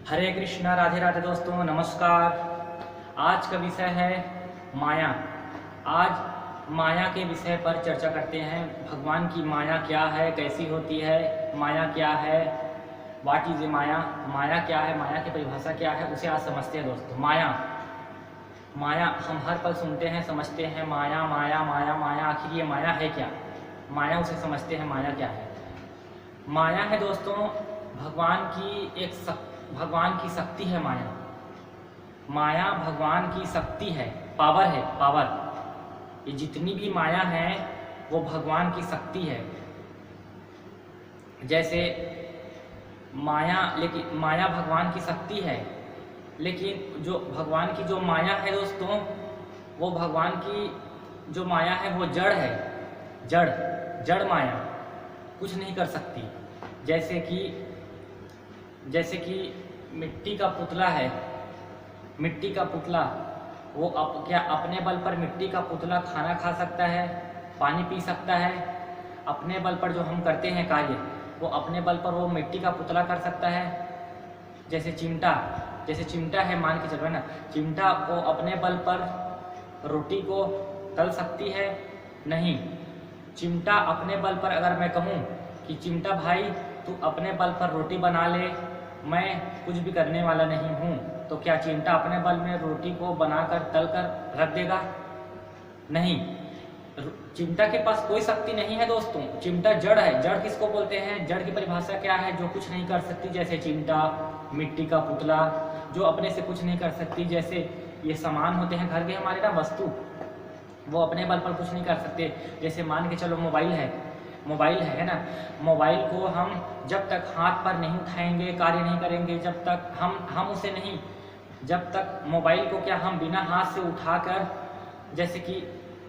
हरे कृष्णा, राधे राधे दोस्तों, नमस्कार। आज का विषय है माया। आज माया के विषय पर चर्चा करते हैं। भगवान की माया क्या है, कैसी होती है, माया क्या है, व्हाट इज ए माया, माया क्या है, माया की परिभाषा क्या है, उसे आज समझते हैं दोस्तों। माया माया हम हर पल सुनते हैं, समझते हैं, माया माया माया माया। आखिर ये माया है क्या? माया उसे समझते हैं, माया क्या है? माया है दोस्तों भगवान की शक्ति है। माया माया भगवान की शक्ति है, पावर है, पावर। ये जितनी भी माया है वो भगवान की शक्ति है। जैसे लेकिन माया भगवान की शक्ति है, लेकिन जो भगवान की जो माया है दोस्तों, वो भगवान की जो माया है वो जड़ है। जड़ जड़ माया कुछ नहीं कर सकती। जैसे कि मिट्टी का पुतला है। मिट्टी का पुतला वो क्या अपने बल पर मिट्टी का पुतला खाना खा सकता है, पानी पी सकता है? अपने बल पर जो हम करते हैं कार्य, वो अपने बल पर वो मिट्टी का पुतला कर सकता है। जैसे चिमटा है, मान के चलो ना, चिमटा वो अपने बल पर रोटी को तल सकती है? नहीं। चिमटा अपने बल पर, अगर मैं कहूँ कि चिमटा भाई तू अपने बल पर रोटी बना ले, मैं कुछ भी करने वाला नहीं हूँ, तो क्या चिमटा अपने बल में रोटी को बनाकर तल कर रख देगा? नहीं। चिमटा के पास कोई शक्ति नहीं है दोस्तों। चिमटा जड़ है। जड़ किसको बोलते हैं? जड़ की परिभाषा क्या है? जो कुछ नहीं कर सकती। जैसे चिमटा, मिट्टी का पुतला, जो अपने से कुछ नहीं कर सकती। जैसे ये सामान होते हैं घर के हमारे ना, वस्तु, वो अपने बल पर कुछ नहीं कर सकते। जैसे मान के चलो मोबाइल है ना। मोबाइल को हम जब तक हाथ पर नहीं उठाएंगे, कार्य नहीं करेंगे, जब तक हम उसे नहीं, जब तक मोबाइल को क्या हम बिना हाथ से उठाकर, जैसे कि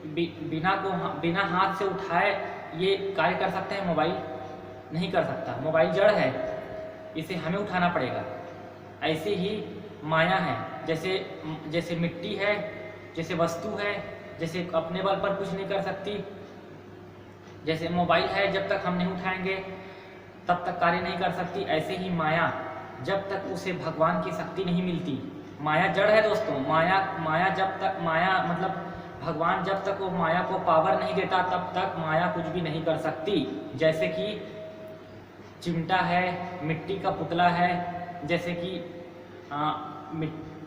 बिना हाथ से उठाए ये कार्य कर सकते हैं? मोबाइल नहीं कर सकता। मोबाइल जड़ है, इसे हमें उठाना पड़ेगा। ऐसे ही माया है। जैसे मिट्टी है, जैसे वस्तु है, जैसे अपने बल पर कुछ नहीं कर सकती। जैसे मोबाइल है, जब तक हम नहीं उठाएंगे तब तक कार्य नहीं कर सकती। ऐसे ही माया, जब तक उसे भगवान की शक्ति नहीं मिलती। माया जड़ है दोस्तों। माया मतलब भगवान जब तक वो माया को पावर नहीं देता, तब तक माया कुछ भी नहीं कर सकती। जैसे कि चिमटा है, मिट्टी का पुतला है, जैसे कि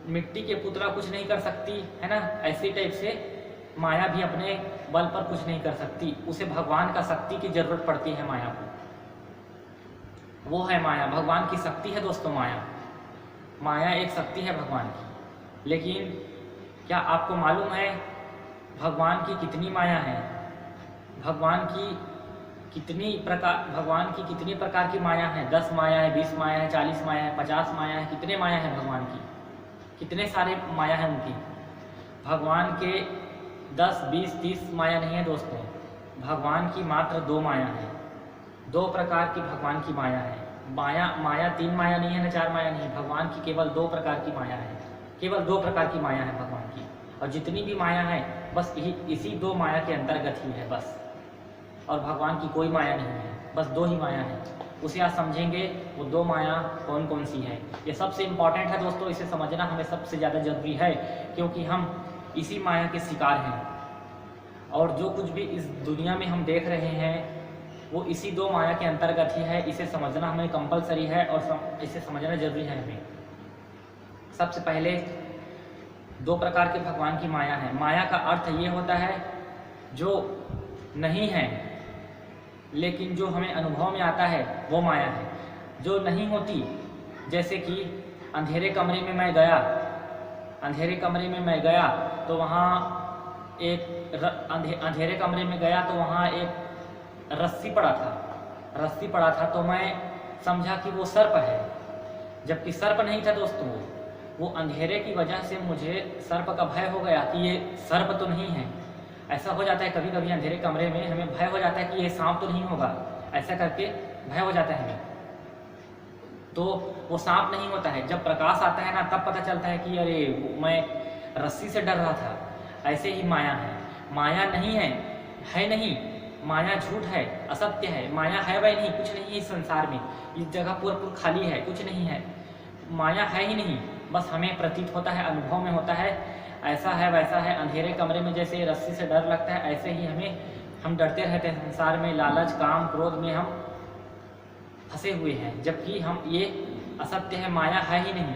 मिट्टी के पुतला कुछ नहीं कर सकती है ना, ऐसे टाइप से माया भी अपने बल पर कुछ नहीं कर सकती। उसे भगवान का शक्ति की जरूरत पड़ती है माया को। वो है माया, भगवान की शक्ति है दोस्तों। माया एक शक्ति है भगवान की। लेकिन क्या आपको मालूम है भगवान की कितनी माया है? भगवान की कितनी प्रकार की माया है? 10 माया है, 20 माया है, 40 माया है, 50 माया है। कितने माया है भगवान की? कितने सारे माया है उनकी? भगवान के 10, 20, 30 माया नहीं है दोस्तों। भगवान की मात्र 2 माया है। 2 प्रकार की भगवान की माया है। माया 3 माया नहीं है, न 4 माया नहीं है। भगवान की केवल 2 प्रकार की माया है। केवल 2 प्रकार की माया है भगवान की। और जितनी भी माया है बस इसी 2 माया के अंतर्गत ही है बस। और भगवान की कोई माया नहीं है, बस 2 ही माया है। उसे आप समझेंगे वो 2 माया कौन कौन सी है। ये सबसे इम्पॉर्टेंट है दोस्तों, इसे समझना हमें सबसे ज़्यादा जरूरी है, क्योंकि हम इसी माया के शिकार हैं। और जो कुछ भी इस दुनिया में हम देख रहे हैं वो इसी 2 माया के अंतर्गत ही है। इसे समझना हमें कंपलसरी है और इसे समझना जरूरी है हमें। सबसे पहले 2 प्रकार के भगवान की माया है। माया का अर्थ ये होता है जो नहीं है लेकिन जो हमें अनुभव में आता है, वो माया है। जो नहीं होती, जैसे कि अंधेरे कमरे में मैं गया तो वहाँ अंधेरे कमरे में गया तो वहाँ एक रस्सी पड़ा था तो मैं समझा कि वो सर्प है, जबकि सर्प नहीं था दोस्तों। वो अंधेरे की वजह से मुझे सर्प का भय हो गया कि ये सर्प तो नहीं है। ऐसा हो जाता है कभी कभी अंधेरे कमरे में हमें भय हो जाता है कि ये सांप तो नहीं होगा, ऐसा करके भय हो जाता है हमें। तो वो सांप नहीं होता है। जब प्रकाश आता है ना, तब पता चलता है कि अरे मैं रस्सी से डर रहा था। ऐसे ही माया है। माया नहीं है नहीं। माया झूठ है, असत्य है। माया है वही नहीं, कुछ नहीं है इस संसार में। इस जगह पूरा खाली है, कुछ नहीं है। माया है ही नहीं, बस हमें प्रतीत होता है, अनुभव में होता है, ऐसा है वैसा है। अंधेरे कमरे में जैसे रस्सी से डर लगता है, ऐसे ही हम डरते रहते हैं। संसार में लालच, काम, क्रोध में हम फंसे हुए हैं, जबकि हम ये असत्य है, माया है ही नहीं।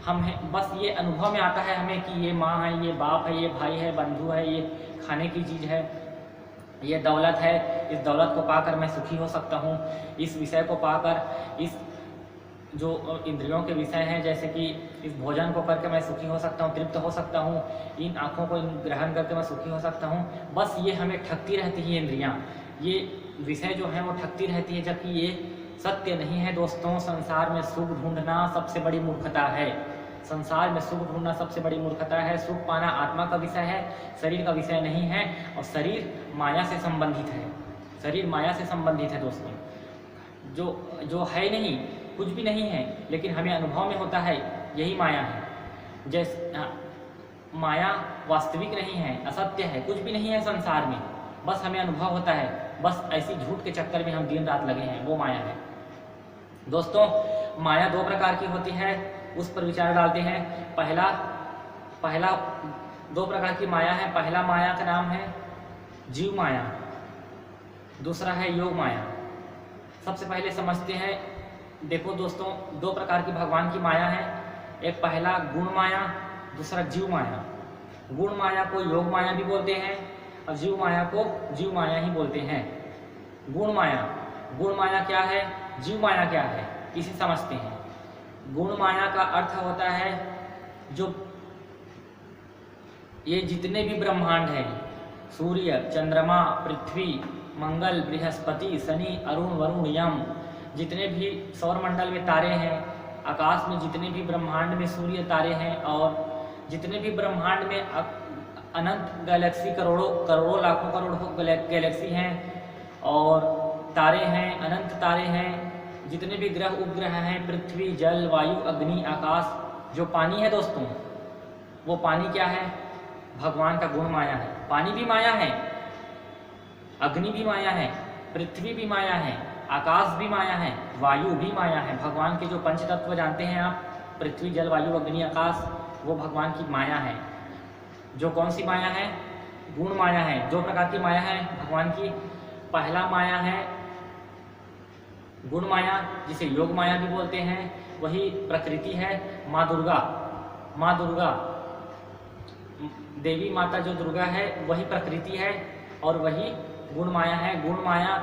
हम हैं बस ये अनुभव में आता है हमें कि ये माँ है, ये बाप है, ये भाई है, बंधु है, ये खाने की चीज़ है, ये दौलत है, इस दौलत को पाकर मैं सुखी हो सकता हूँ, इस विषय को पाकर, इस जो इंद्रियों के विषय हैं जैसे कि इस भोजन को करके मैं सुखी हो सकता हूँ, तृप्त हो सकता हूँ, इन आँखों को ग्रहण करके मैं सुखी हो सकता हूँ। बस ये हमें ठगती रहती है इंद्रियाँ, ये विषय जो है वो ठगती रहती है, जबकि ये सत्य नहीं है दोस्तों। संसार में सुख ढूंढना सबसे बड़ी मूर्खता है। संसार में सुख ढूंढना सबसे बड़ी मूर्खता है। सुख पाना आत्मा का विषय है, शरीर का विषय नहीं है। और शरीर माया से संबंधित है, शरीर माया से संबंधित है दोस्तों। जो है नहीं, कुछ भी नहीं है, लेकिन हमें अनुभव में होता है, यही माया है। जैसे माया वास्तविक नहीं है, असत्य है, कुछ भी नहीं है संसार में, बस हमें अनुभव होता है। बस ऐसी झूठ के चक्कर में हम दिन रात लगे हैं, वो माया है दोस्तों। माया दो प्रकार की होती है, उस पर विचार डालते हैं। पहला दो प्रकार की माया है। पहला माया का नाम है जीव माया, दूसरा है योग माया। सबसे पहले समझते हैं। देखो दोस्तों, दो प्रकार की भगवान की माया है। एक पहला गुण माया, दूसरा जीव माया। गुण माया को योग माया भी बोलते हैं और जीव माया को जीव माया ही बोलते हैं। गुण माया क्या है, जीव माया क्या है, इसे समझते हैं। गुण माया का अर्थ होता है जो ये जितने भी ब्रह्मांड हैं, सूर्य, चंद्रमा, पृथ्वी, मंगल, बृहस्पति, शनि, अरुण, वरुण, यम, जितने भी सौरमंडल में तारे हैं, आकाश में जितने भी ब्रह्मांड में सूर्य, तारे हैं, और जितने भी ब्रह्मांड में अनंत गैलेक्सी, करोड़ों लाखों करोड़ों गैलेक्सी हैं और तारे हैं, अनंत तारे हैं, जितने भी ग्रह उपग्रह हैं, पृथ्वी, जल, वायु, अग्नि, आकाश। जो पानी है दोस्तों, वो पानी क्या है, भगवान का गुण माया है। पानी भी माया है, अग्नि भी माया है, पृथ्वी भी माया है, आकाश भी माया है, वायु भी माया है। भगवान के जो पंच तत्व जानते हैं आप, पृथ्वी, जल, वायु, अग्नि, आकाश, वो भगवान की माया है। जो कौन सी माया है, गुण माया है। दो प्रकार की माया है भगवान की। पहला माया है गुण माया, जिसे योग माया भी बोलते हैं, वही प्रकृति है। माँ दुर्गा देवी माता जो दुर्गा है, वही प्रकृति है और वही गुण माया है। गुण माया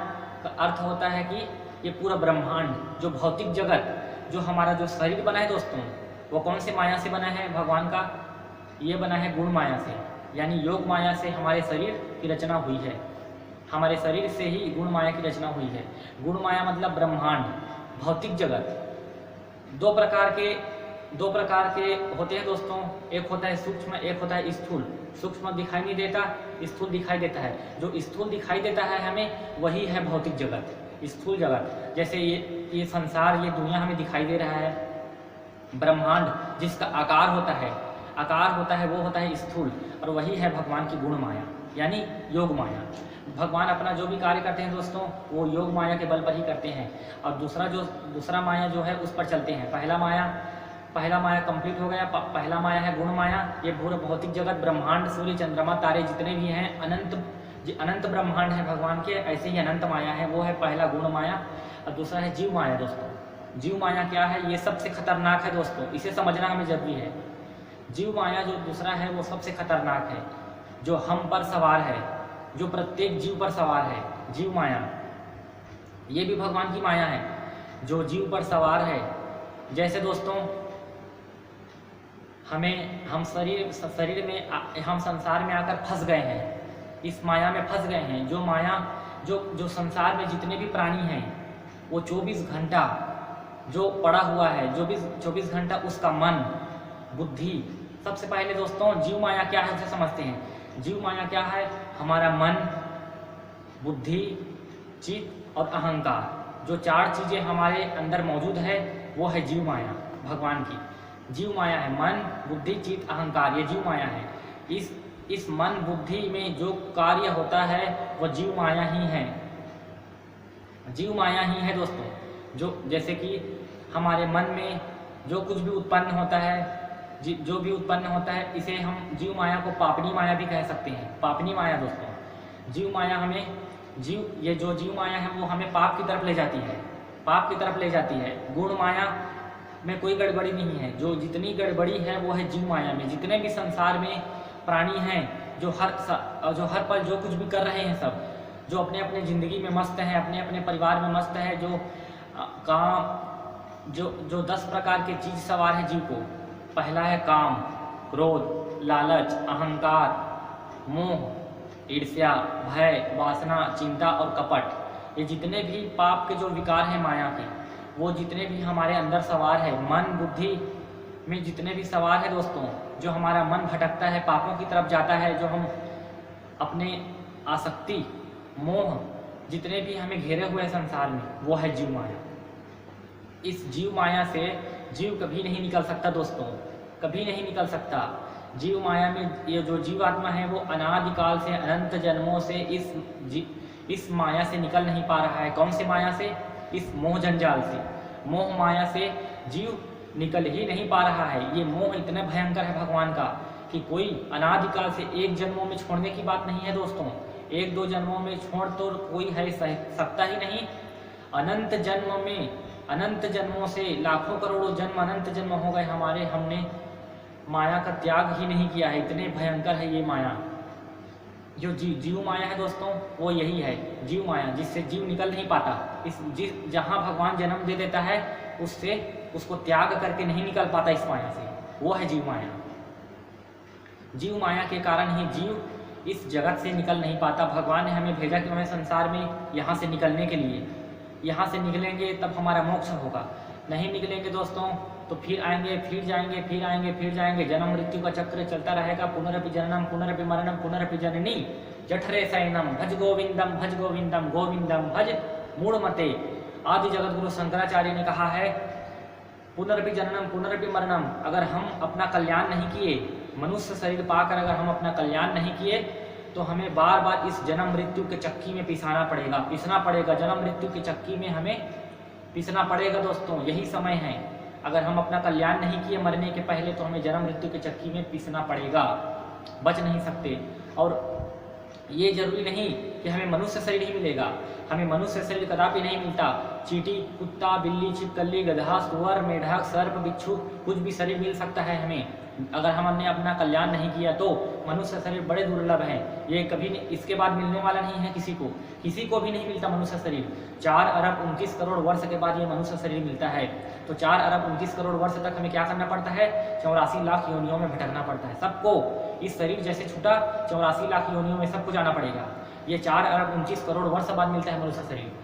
का अर्थ होता है कि ये पूरा ब्रह्मांड, जो भौतिक जगत, जो हमारा जो शरीर बना है दोस्तों, वो कौन से माया से बना है भगवान का, ये बना है गुण माया से। यानी योग माया से हमारे शरीर की रचना हुई है, हमारे शरीर से ही गुण माया की रचना हुई है। गुण माया मतलब ब्रह्मांड, भौतिक जगत। दो प्रकार के होते हैं दोस्तों, एक होता है सूक्ष्म, एक होता है स्थूल। सूक्ष्म दिखाई नहीं देता, स्थूल दिखाई देता है। जो स्थूल दिखाई देता है हमें, वही है भौतिक जगत, स्थूल जगत। जैसे ये संसार, ये दुनिया हमें दिखाई दे रहा है, ब्रह्मांड जिसका आकार होता है वो होता है स्थूल, और वही है भगवान की गुण माया यानी योग माया। भगवान अपना जो भी कार्य करते हैं दोस्तों, वो योग माया के बल पर ही करते हैं। और दूसरा माया जो है उस पर चलते हैं। पहला माया कंप्लीट हो गया। पहला माया है गुण माया। ये पूरा भौतिक जगत, ब्रह्मांड, सूर्य, चंद्रमा, तारे जितने भी हैं, अनंत ब्रह्मांड है भगवान के, ऐसे ही अनंत माया है, वो है पहला गुण माया। और दूसरा है जीव माया दोस्तों। जीव माया क्या है, ये सबसे खतरनाक है दोस्तों, इसे समझना हमें जरूरी है। जीव माया जो दूसरा है वो सबसे खतरनाक है, जो हम पर सवार है, जो प्रत्येक जीव पर सवार है। जीव माया ये भी भगवान की माया है, जो जीव पर सवार है। जैसे दोस्तों हम शरीर में हम संसार में आकर फंस गए हैं, इस माया में फंस गए हैं। जो माया जो संसार में जितने भी प्राणी हैं, वो 24 घंटा जो पड़ा हुआ है, जो भी 24 घंटा उसका मन, बुद्धि। सबसे पहले दोस्तों जीव माया क्या है उसे समझते हैं। जीव माया क्या है, हमारा मन, बुद्धि, चित्त और अहंकार, जो 4 चीज़ें हमारे अंदर मौजूद है, वो है जीव माया भगवान की। जीव माया है मन, बुद्धि, चित्त, अहंकार, ये जीव माया है। इस मन बुद्धि में जो कार्य होता है वो जीव माया ही है, जीव माया ही है दोस्तों। जो जैसे कि हमारे मन में जो कुछ भी उत्पन्न होता है, जो भी उत्पन्न होता है, इसे हम जीव माया को पापनी माया भी कह सकते हैं। पापनी माया दोस्तों, जीव माया हमें ये जो जीव माया है वो हमें पाप की तरफ ले जाती है, पाप की तरफ ले जाती है। गुण माया में कोई गड़बड़ी नहीं है, जो जितनी गड़बड़ी है वो है जीव माया में। जितने भी संसार में प्राणी हैं, जो हर पल जो कुछ भी कर रहे हैं, सब जो अपने अपने ज़िंदगी में मस्त हैं, अपने अपने परिवार में मस्त है, जो काम जो 10 प्रकार के चीज़ सवार है जीव को। पहला है काम, क्रोध, लालच, अहंकार, मोह, ईर्ष्या, भय, वासना, चिंता और कपट। ये जितने भी पाप के जो विकार हैं माया के, वो जितने भी हमारे अंदर सवार है, मन बुद्धि में जितने भी सवार है दोस्तों, जो हमारा मन भटकता है, पापों की तरफ जाता है, जो हम अपने आसक्ति, मोह जितने भी हमें घेरे हुए हैं संसार में, वो है जीव माया। इस जीव माया से जीव कभी नहीं निकल सकता दोस्तों, कभी नहीं निकल सकता। जीव माया में ये जो जीवात्मा है वो अनादिकाल से, अनंत जन्मों से इस माया से निकल नहीं पा रहा है। कौन से माया से? इस मोह जंजाल से, मोह माया से जीव निकल ही नहीं पा रहा है। ये मोह इतना भयंकर है भगवान का कि कोई अनादिकाल से एक जन्मों में छोड़ने की बात नहीं है दोस्तों। 1-2 जन्मों में छोड़ तो कोई है सकता ही नहीं। अनंत जन्म में, अनंत जन्मों से लाखों करोड़ों जन्म, अनंत जन्म हो गए हमारे, हमने माया का त्याग ही नहीं किया है। इतने भयंकर है ये माया। जो जीव माया है दोस्तों, वो यही है जीव माया, जिससे जीव निकल नहीं पाता। जहाँ भगवान जन्म दे देता है उससे उसको त्याग करके नहीं निकल पाता इस माया से, वो है जीव माया। जीव माया के कारण ही जीव इस जगत से निकल नहीं पाता। भगवान ने हमें भेजा कि हमें संसार में यहाँ से निकलने के लिए, यहाँ से निकलेंगे तब हमारा मोक्ष होगा। नहीं निकलेंगे दोस्तों तो फिर आएंगे, फिर जाएंगे, फिर आएंगे, फिर जाएंगे। जन्म मृत्यु का चक्र चलता रहेगा। पुनरपि जननम पुनरपि मरणम पुनरपि जननी जठरे शयनम भज गोविंदम भज गोविंदम गोविंदम भज मूढ़मते। आदि जगत गुरु शंकराचार्य ने कहा है पुनरपि जननम पुनरपि मरणम। अगर हम अपना कल्याण नहीं किए, मनुष्य शरीर पाकर अगर हम अपना कल्याण नहीं किए तो हमें बार बार इस जन्म मृत्यु के चक्की में पिसना पड़ेगा। जन्म मृत्यु के चक्की में हमें पिसना पड़ेगा दोस्तों। यही समय है, अगर हम अपना कल्याण नहीं किए मरने के पहले तो हमें जन्म मृत्यु के चक्की में पिसना पड़ेगा, बच नहीं सकते। और ये जरूरी नहीं कि हमें मनुष्य शरीर ही मिलेगा, हमें मनुष्य शरीर कदापि नहीं मिलता। चींटी, कुत्ता, बिल्ली, छिपकली, गधा, सुअर, मेढक, सर्प, बिच्छू, कुछ भी शरीर मिल सकता है हमें। अगर हमने अपना कल्याण नहीं किया तो मनुष्य शरीर बड़े दुर्लभ हैं। ये कभी इसके बाद मिलने वाला नहीं है किसी को भी नहीं मिलता मनुष्य शरीर। 4 अरब 29 करोड़ वर्ष के बाद ये मनुष्य शरीर मिलता है। तो 4 अरब 29 करोड़ वर्ष तक हमें क्या करना पड़ता है? 84 लाख योनियों में भटकना पड़ता है सबको। इस शरीर जैसे छूटा 84 लाख योनियों में सबको जाना पड़ेगा। ये 4 अरब 29 करोड़ वर्ष बाद मिलता है मनुष्य शरीर।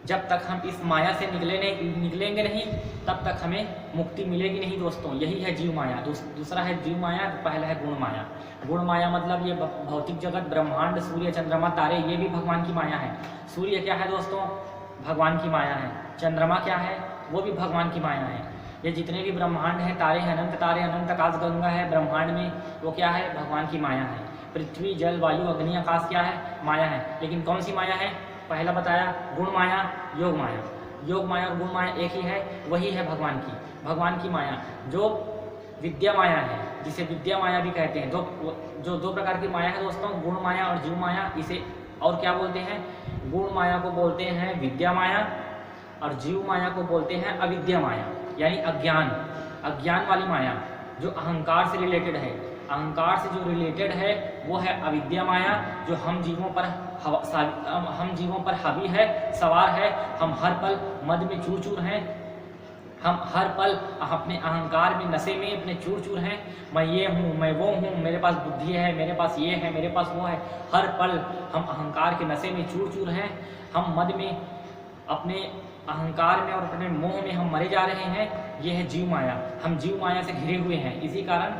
जब तक हम इस माया से निकलेंगे नहीं तब तक हमें मुक्ति मिलेगी नहीं दोस्तों। यही है जीव माया। दूसरा है जीव माया, पहला है गुण माया। गुण माया मतलब ये भौतिक जगत, ब्रह्मांड, सूर्य, चंद्रमा, तारे, ये भी भगवान की माया है। सूर्य क्या है दोस्तों? भगवान की माया है। चंद्रमा क्या है? वो भी भगवान की माया है। ये जितने भी ब्रह्मांड हैं, तारे हैं, अनंत आकाशगंगा है ब्रह्मांड में, वो क्या है? भगवान की माया है। पृथ्वी, जल, वायु, अग्नि, आकाश क्या है? माया है। लेकिन कौन सी माया है? पहला बताया गुण माया, योग माया। योग माया और गुण माया एक ही है, वही है भगवान की माया। जो विद्या माया है, जिसे विद्या माया भी कहते हैं। दो प्रकार की माया है दोस्तों, गुण माया और जीव माया। इसे और क्या बोलते हैं? गुण माया को बोलते हैं विद्या माया और जीव माया को बोलते हैं अविद्या माया, यानी अज्ञान वाली माया, जो अहंकार से रिलेटेड है। अहंकार से जो रिलेटेड है वो है अविद्या माया, जो हम जीवों पर हावी है, सवार है। हम हर पल मद में चूर हैं, हम हर पल अपने अहंकार में, नशे में अपने चूर हैं। मैं ये हूँ, मैं वो हूँ, मेरे पास बुद्धि है, मेरे पास ये है, मेरे पास वो है। हर पल हम अहंकार के नशे में चूर हैं। हम मद में, अपने अहंकार में और अपने मोह में हम मरे जा रहे हैं। ये है जीव माया। हम जीव माया से घिरे हुए हैं। इसी कारण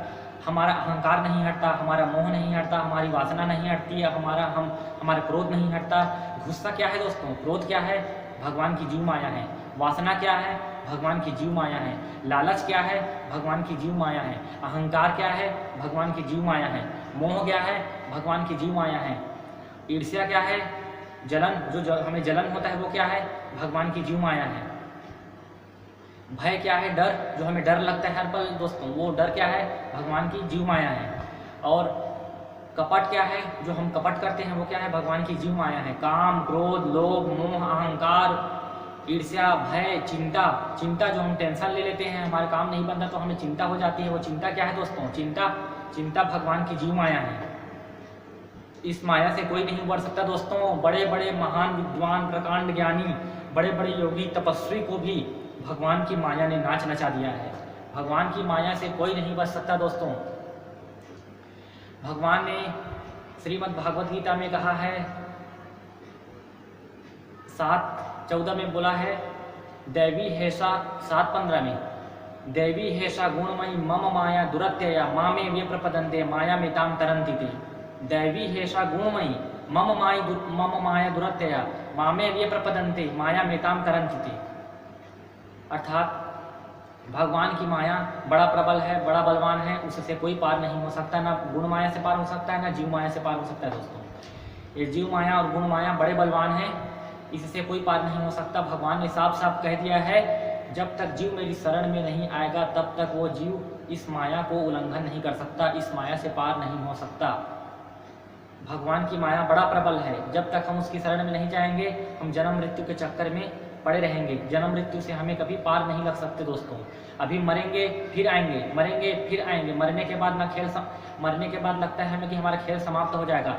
हमारा अहंकार नहीं हटता, हमारा मोह नहीं हटता, हमारी वासना नहीं हटती, हमारा क्रोध नहीं हटता। गुस्सा क्या है दोस्तों? क्रोध क्या है? भगवान की जीव माया है। वासना क्या है? भगवान की जीव माया है। लालच क्या है? भगवान की जीव माया है। अहंकार क्या है? भगवान की जीव माया है। मोह क्या है? भगवान की जीव माया है। ईर्ष्या क्या है? जलन, जो हमें जलन होता है वो क्या है? भगवान की जीव माया है। भय क्या है? डर, जो हमें डर लगता है हर पल दोस्तों, वो डर क्या है? भगवान की जीव माया है। और कपट क्या है? जो हम कपट करते हैं वो क्या है? भगवान की जीव माया है। काम, क्रोध, लोभ, मोह, अहंकार, ईर्ष्या, भय, चिंता। चिंता, जो हम टेंशन ले लेते हैं, हमारा काम नहीं बनता तो हमें चिंता हो जाती है, वो चिंता क्या है दोस्तों? चिंता भगवान की जीव माया है। इस माया से कोई नहीं उबर सकता दोस्तों। बड़े बड़े महान विद्वान, प्रकांड ज्ञानी, बड़े बड़े योगी, तपस्वी को भी भगवान की माया ने नाच नचा दिया है। भगवान की माया से कोई नहीं बच सकता दोस्तों। भगवान ने श्रीमद् भागवत गीता में कहा है, 7:14 में बोला है, दैवी हेषा 7:15 में, दैवी हेषा गुणमयी मम माया दुरत्यया मामे वे प्रपदन्ते माया में ताम तरन्ति ते। दैवी हेषा गुणमयी मम माया दुरत्यया मामे वे प्रपदन्ते माया में ताम तरन्ति ते। अर्थात भगवान की माया बड़ा प्रबल है, बड़ा बलवान है, उससे कोई पार नहीं हो सकता। ना गुण माया से पार हो सकता है, ना जीव माया से पार हो सकता है दोस्तों। ये जीव माया और गुण माया बड़े बलवान हैं, इससे कोई पार नहीं हो सकता। भगवान ने साफ साफ कह दिया है, जब तक जीव मेरी शरण में नहीं आएगा तब तक वो जीव इस माया को उल्लंघन नहीं कर सकता, इस माया से पार नहीं हो सकता। भगवान की माया बड़ा प्रबल है, जब तक हम उसकी शरण में नहीं जाएंगे हम जन्म मृत्यु के चक्कर में पड़े रहेंगे। जन्म मृत्यु से हमें कभी पार नहीं लग सकते दोस्तों। अभी मरेंगे फिर आएंगे, मरेंगे फिर आएंगे, मरने के बाद मरने के बाद लगता है हमें कि हमारा खेल समाप्त हो जाएगा।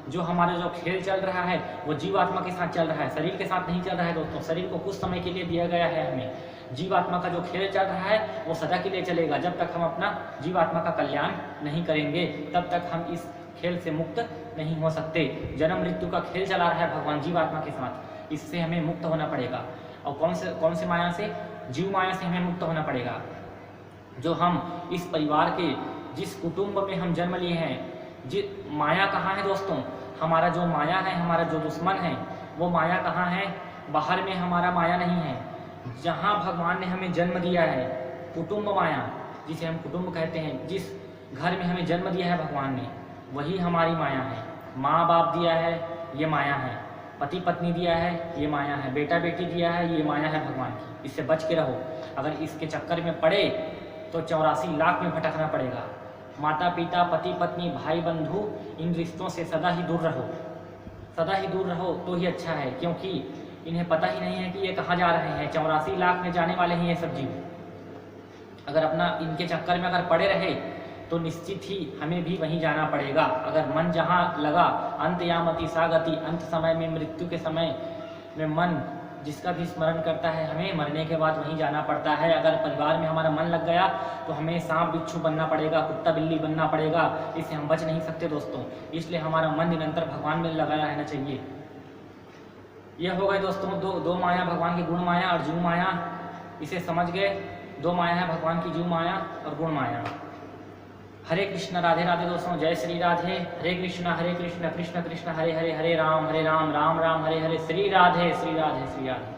जो हमारा जो खेल चल रहा है वो जीवात्मा के साथ चल रहा है, शरीर के साथ नहीं चल रहा है दोस्तों। शरीर को कुछ समय के लिए दिया गया है हमें, जीवात्मा का जो खेल चल रहा है वो सदा के लिए चलेगा। जब तक हम अपना जीवात्मा का कल्याण नहीं करेंगे तब तक हम इस खेल से मुक्त नहीं हो सकते। जन्म मृत्यु का खेल चला रहा है भगवान जीवात्मा के साथ, इससे हमें मुक्त होना पड़ेगा। और कौन से माया से? जीव माया से हमें मुक्त होना पड़ेगा। जो हम इस परिवार के, जिस कुटुंब में हम जन्म लिए हैं, माया कहाँ है दोस्तों? हमारा जो माया है, हमारा जो दुश्मन है, वो माया कहाँ है? बाहर में हमारा माया नहीं है। जहाँ भगवान ने हमें जन्म दिया है, कुटुंब माया जिसे हम कुटुंब कहते हैं, जिस घर में हमें जन्म दिया है भगवान ने, वही हमारी माया है। माँ बाप दिया है, ये माया है। पति पत्नी दिया है, ये माया है। बेटा बेटी दिया है, ये माया है भगवान की। इससे बच के रहो। अगर इसके चक्कर में पड़े तो 84 लाख में भटकना पड़ेगा। माता पिता, पति पत्नी, भाई बंधु, इन रिश्तों से सदा ही दूर रहो। सदा ही दूर रहो तो ही अच्छा है, क्योंकि इन्हें पता ही नहीं है कि ये कहाँ जा रहे हैं। 84 लाख में जाने वाले हैं ये सब जीव। अगर अपना इनके चक्कर में अगर पड़े रहे तो निश्चित ही हमें भी वहीं जाना पड़ेगा। अगर मन जहाँ लगा, अंत यामति सागति, अंत समय में, मृत्यु के समय में मन जिसका भी स्मरण करता है, हमें मरने के बाद वहीं जाना पड़ता है। अगर परिवार में हमारा मन लग गया तो हमें सांप बिच्छू बनना पड़ेगा, कुत्ता बिल्ली बनना पड़ेगा, इससे हम बच नहीं सकते दोस्तों। इसलिए हमारा मन निरंतर भगवान में लगा रहना चाहिए। यह हो गए दोस्तों दो माया, भगवान की गुण माया और जीव माया। इसे समझ गए, दो माया है भगवान की, जीव माया और गुण माया। हरे कृष्ण, राधे राधे दोस्तों, जय श्री राधे। हरे कृष्ण कृष्ण कृष्ण हरे हरे, हरे राम राम राम हरे हरे, श्री राधे श्री राधे श्री राधे।